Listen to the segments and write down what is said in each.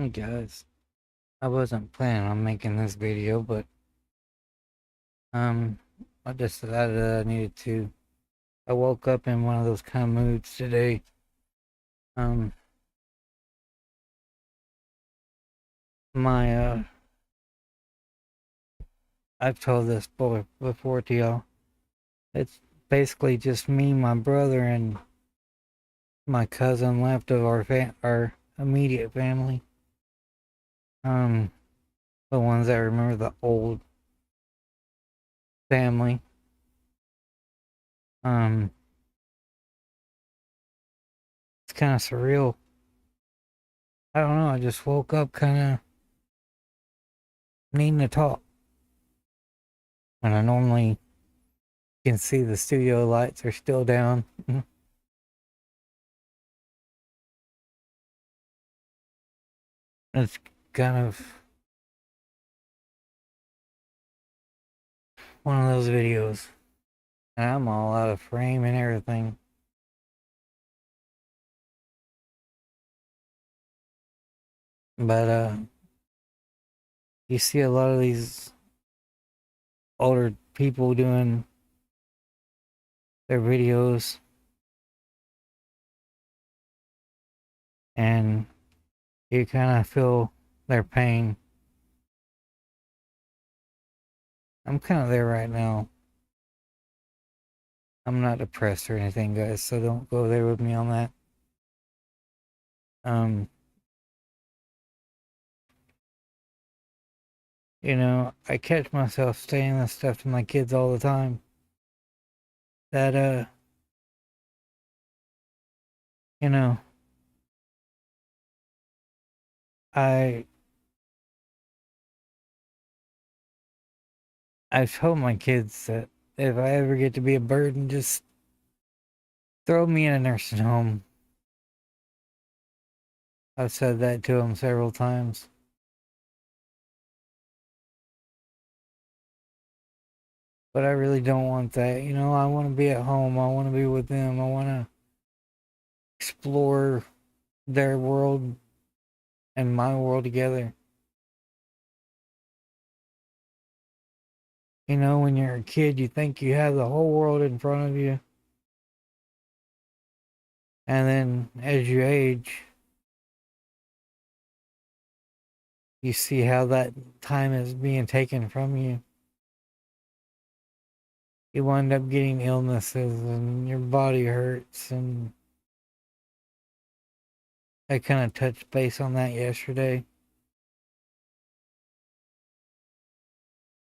Hey guys, I wasn't planning on making this video, but um, I just decided that I needed to. I woke up in one of those kind of moods today. Um, my I've told this before to y'all. It's basically just me, my brother, and my cousin left of our immediate family. Um, the ones that remember the old family. Um, it's kind of surreal. I don't know. I just woke up kind of needing to talk. And I normally can see the studio lights are still down. It's kind of one of those videos. And I'm all out of frame and everything. But you see a lot of these older people doing their videos, and you kind of feel their pain. I'm kind of there right now. I'm not depressed or anything, guys, so don't go there with me on that. Um, I catch myself saying this stuff to my kids all the time. That you know, I I've told my kids that if I ever get to be a burden, just throw me in a nursing home. I've said that to them several times. But I really don't want that. I want to be at home. I want to be with them. I want to explore their world and my world together. When you're a kid, you think you have the whole world in front of you. And then as you age, you see how that time is being taken from you. You wind up getting illnesses and your body hurts. And I kind of touched base on that yesterday.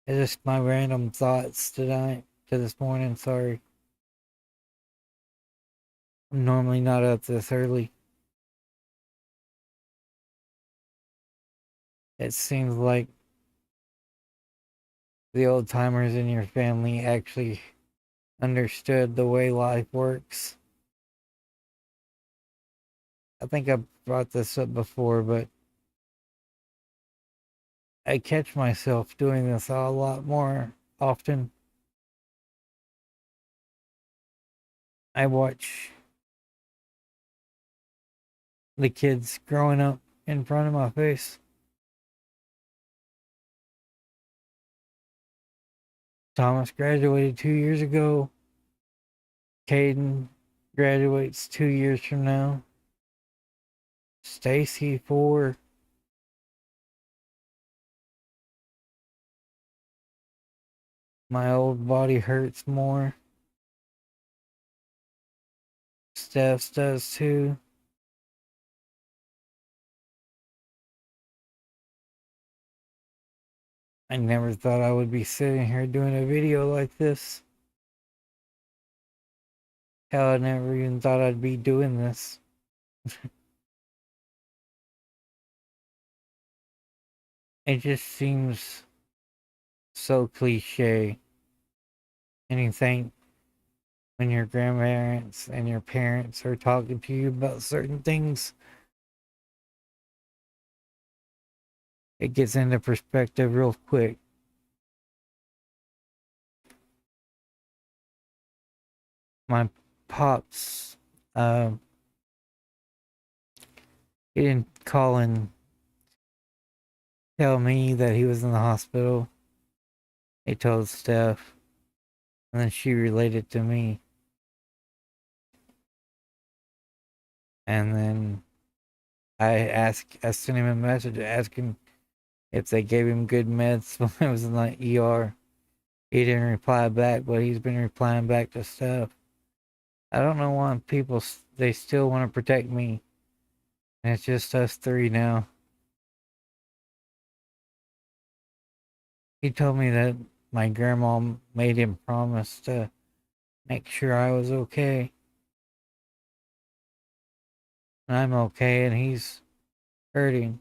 It's just my random thoughts tonight to this morning. Sorry. I'm normally not up this early. It seems like the old timers in your family actually understood the way life works. I think I brought this up before, but I catch myself doing this a lot more often. I watch the kids growing up in front of my face. Thomas graduated 2 years ago. Caden graduates 2 years from now. Stacy 4. My old body hurts more. Steph's does too. I never thought I would be sitting here doing a video like this. Hell, I never even thought I'd be doing this. It just seems so cliche. And you think when your grandparents and your parents are talking to you about certain things, it gets into perspective real quick. My pops, he didn't call in tell me that he was in the hospital. He told Steph, and then she related to me. And then I sent him a message asking if they gave him good meds when I was in the ER. He didn't reply back, but he's been replying back to Steph. I don't know why people, they still want to protect me. And it's just us three now. He told me that my grandma made him promise to make sure I was okay. And I'm okay, and he's hurting.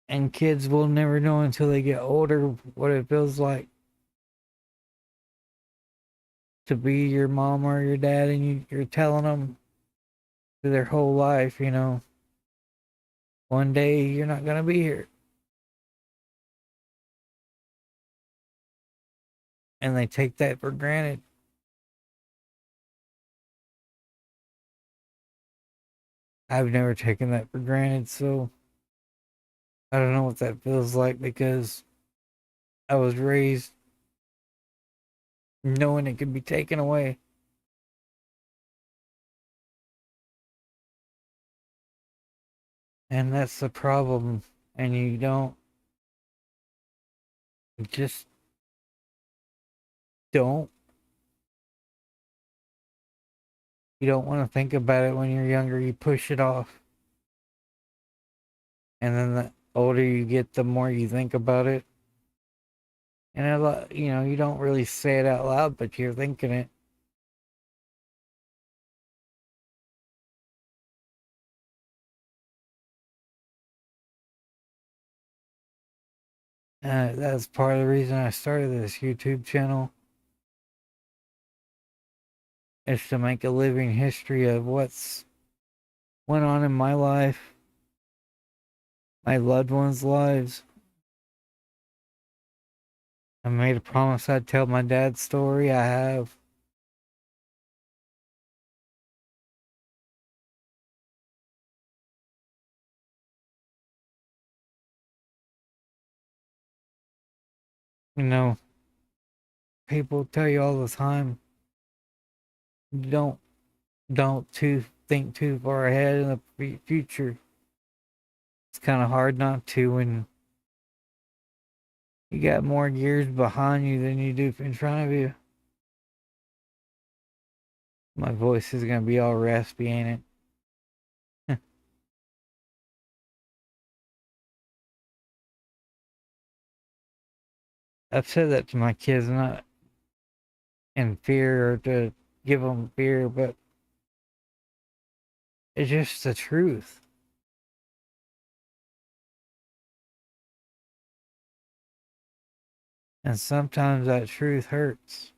And kids will never know until they get older what it feels like to be your mom or your dad, and you're telling them their whole life, one day you're not going to be here. And they take that for granted. I've never taken that for granted, so I don't know what that feels like because I was raised knowing it could be taken away. And that's the problem. And just don't, you don't want to think about it when you're younger. You push it off. And then the older you get, the more you think about it. And a lot, you don't really say it out loud, but you're thinking it. That's part of the reason I started this YouTube channel is to make a living history of what's went on in my life, my loved ones' lives. I made a promise I'd tell my dad's story. I have. You know, people tell you all the time, don't don't too think too far ahead in the future. It's kind of hard not to when you got more years behind you than you do in front of you. My voice is gonna be all raspy, ain't it? I've said that to my kids, not in fear or to give them fear, but it's just the truth. And sometimes that truth hurts.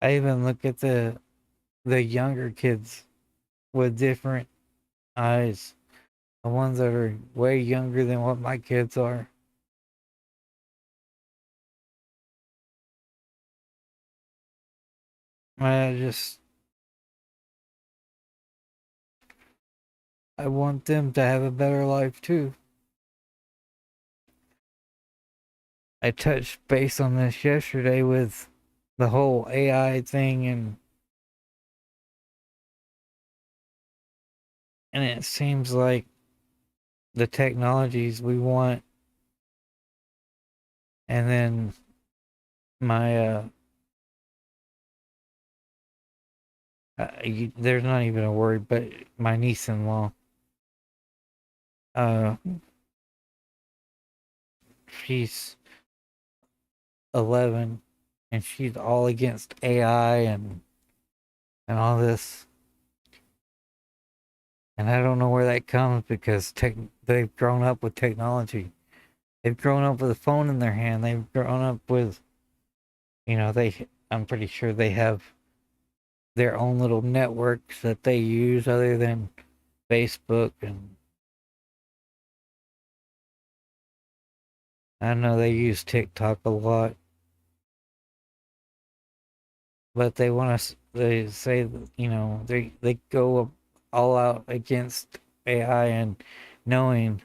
I even look at the younger kids with different eyes. The ones that are way younger than what my kids are. I just I want them to have a better life too. I touched base on this yesterday with the whole AI thing and it seems like the technologies we want and then my there's not even a word but my niece-in-law uh she's 11 and she's all against AI and all this. And I don't know where that comes because they've grown up with technology. They've grown up with a phone in their hand. They've grown up with, I'm pretty sure they have their own little networks that they use other than Facebook. And I know they use TikTok a lot, but they want to. They say, they go all out against AI, and knowing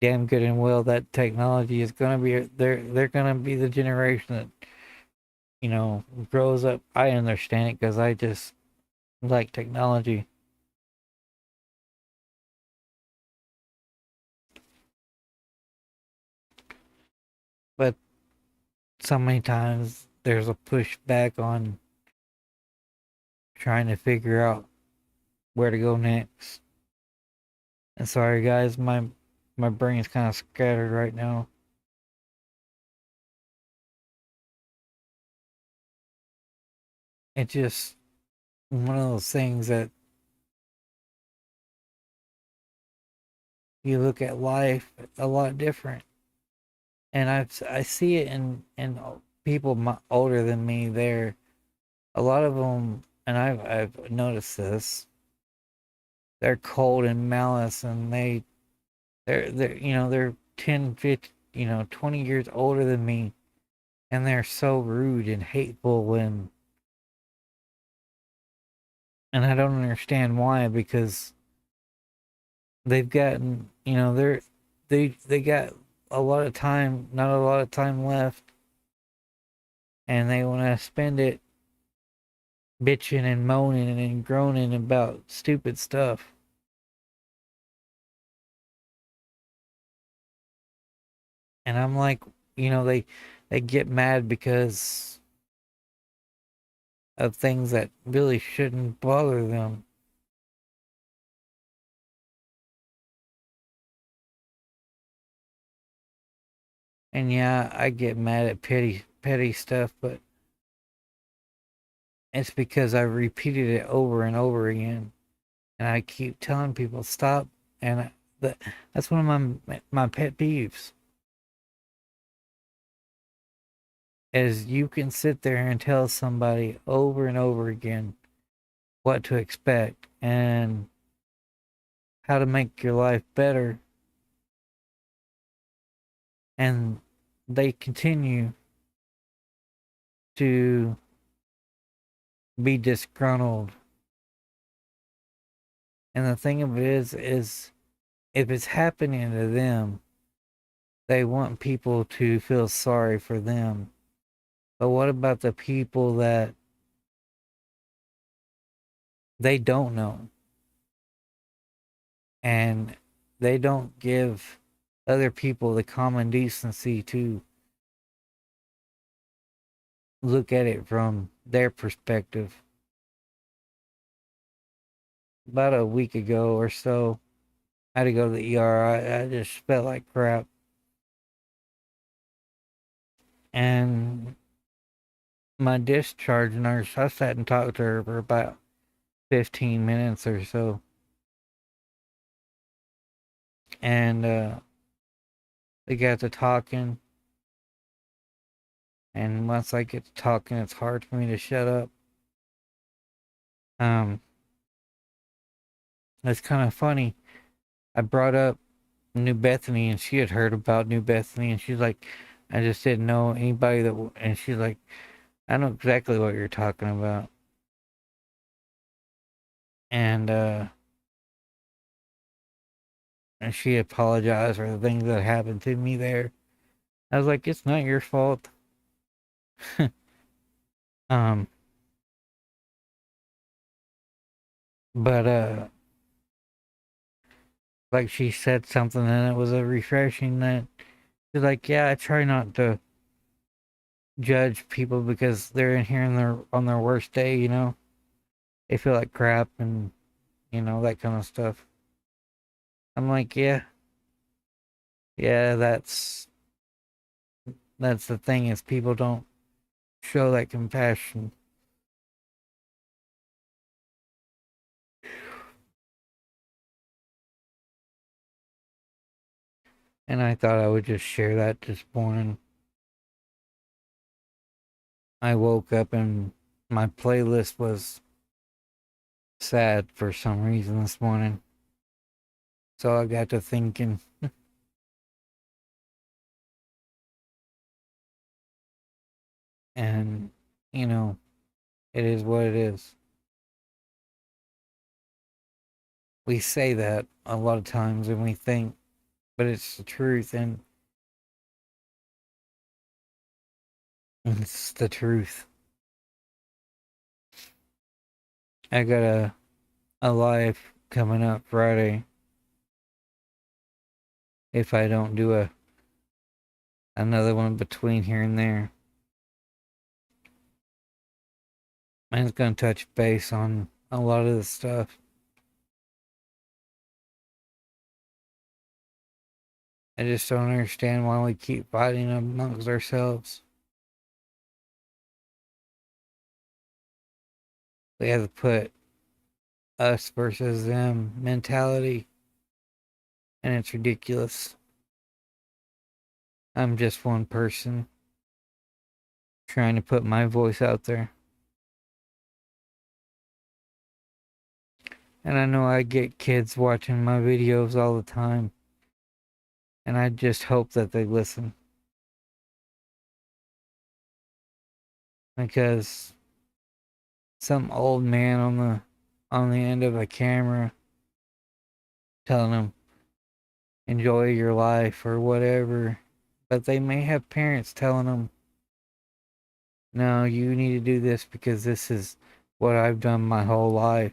damn good and well that technology is gonna be they're gonna be the generation that grows up. I understand it because I just like technology, but so many times there's a pushback on trying to figure out where to go next. And sorry guys, my brain's kind of scattered right now. It's just one of those things that you look at life a lot different, and I see it in people older than me. They're a lot of them, and I've noticed this. They're cold and malice, and they're 10, 50, 20 years older than me, and they're so rude and hateful, and I don't understand why, because they've gotten, they got a lot of time, not a lot of time left, and they want to spend it bitching and moaning and groaning about stupid stuff. And I'm like, they get mad because of things that really shouldn't bother them. And yeah, I get mad at petty stuff, but it's because I repeated it over and over again, and I keep telling people stop. And that that's one of my pet peeves is you can sit there and tell somebody over and over again what to expect and how to make your life better, and they continue to be disgruntled. And the thing of it is if it's happening to them, they want people to feel sorry for them. But what about the people that they don't know, and they don't give other people the common decency to look at it from their perspective? About a week ago or so, I had to go to the ER. I just felt like crap. And my discharge nurse, I sat and talked to her for about 15 minutes or so. And we got to talking. And once I get to talking, it's hard for me to shut up. Um, it's kind of funny. I brought up New Bethany, and she had heard about New Bethany, and she's like, I just didn't know anybody and she's like, I know exactly what you're talking about. And and she apologized for the things that happened to me there. I was like, it's not your fault. um, but like she said something, and it was a refreshing that she's like, yeah, I try not to judge people because they're in here and they're on their worst day. They feel like crap, and that kind of stuff. I'm like, yeah, yeah, that's the thing, is people don't show that compassion. And I thought I would just share that this morning. I woke up and my playlist was sad for some reason this morning. So I got to thinking, And, you know, it is what it is. We say that a lot of times and we think, but it's the truth, and it's the truth. I got a live coming up Friday if I don't do another one between here and there. And it's gonna touch base on a lot of the stuff. I just don't understand why we keep fighting amongst ourselves. We have to put us versus them mentality, and it's ridiculous. I'm just one person trying to put my voice out there. And I know I get kids watching my videos all the time, and I just hope that they listen. Because some old man on the end of a camera telling them enjoy your life or whatever, but they may have parents telling them, no, you need to do this because this is what I've done my whole life.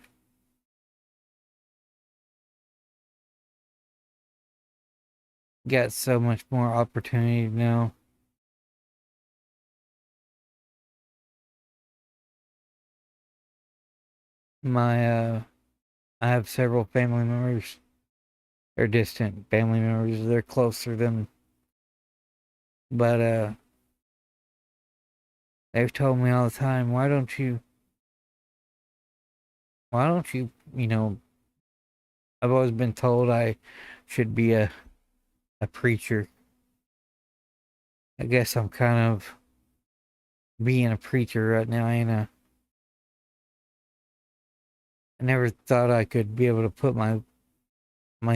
Got so much more opportunity now. My I have several family members. They're distant family members. They're closer than, but they've told me all the time, why don't you, you know, I've always been told I should be a preacher. I guess I'm kind of being a preacher right now, ain't I never thought I could be able to put my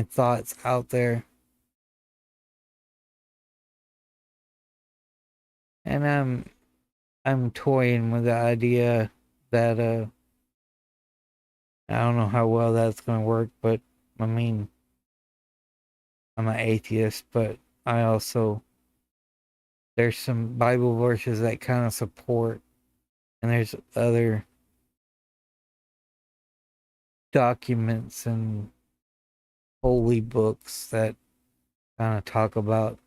thoughts out there. And I'm toying with the idea that I don't know how well that's gonna work, but I mean I'm an atheist, but I also there's some Bible verses that kind of support, and there's other documents and holy books that kind of talk about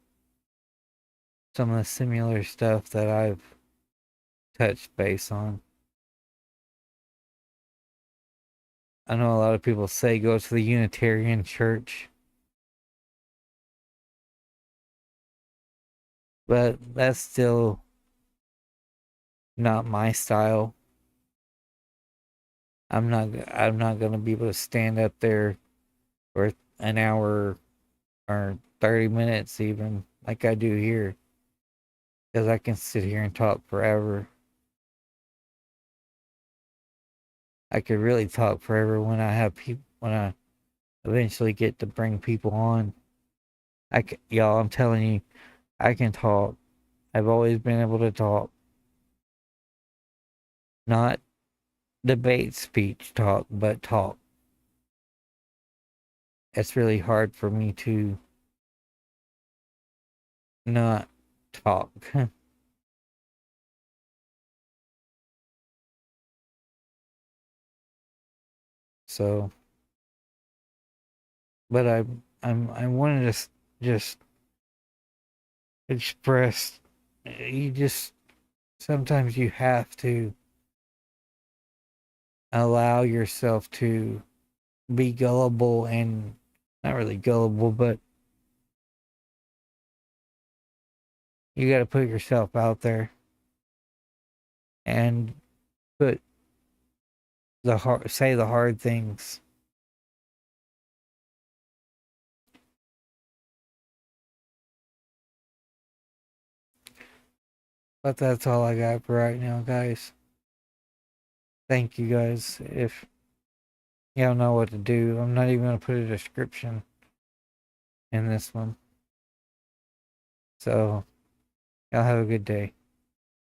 some of the similar stuff that I've touched base on. I know a lot of people say go to the Unitarian Church, but that's still not my style. I'm not gonna be able to stand up there for an hour or 30 minutes even like I do here, because I can sit here and talk forever. I could really talk forever when I have people when I eventually get to bring people on. Y'all, I'm telling you, I can talk. I've always been able to talk, not debate speech talk, but talk. It's really hard for me to not talk. So, but I wanted to just express. You just sometimes you have to allow yourself to be gullible and not really gullible, but you got to put yourself out there and put say the hard things. But that's all I got for right now, guys. Thank you guys. If you don't know what to do, I'm not even going to put a description in this one. So, y'all have a good day.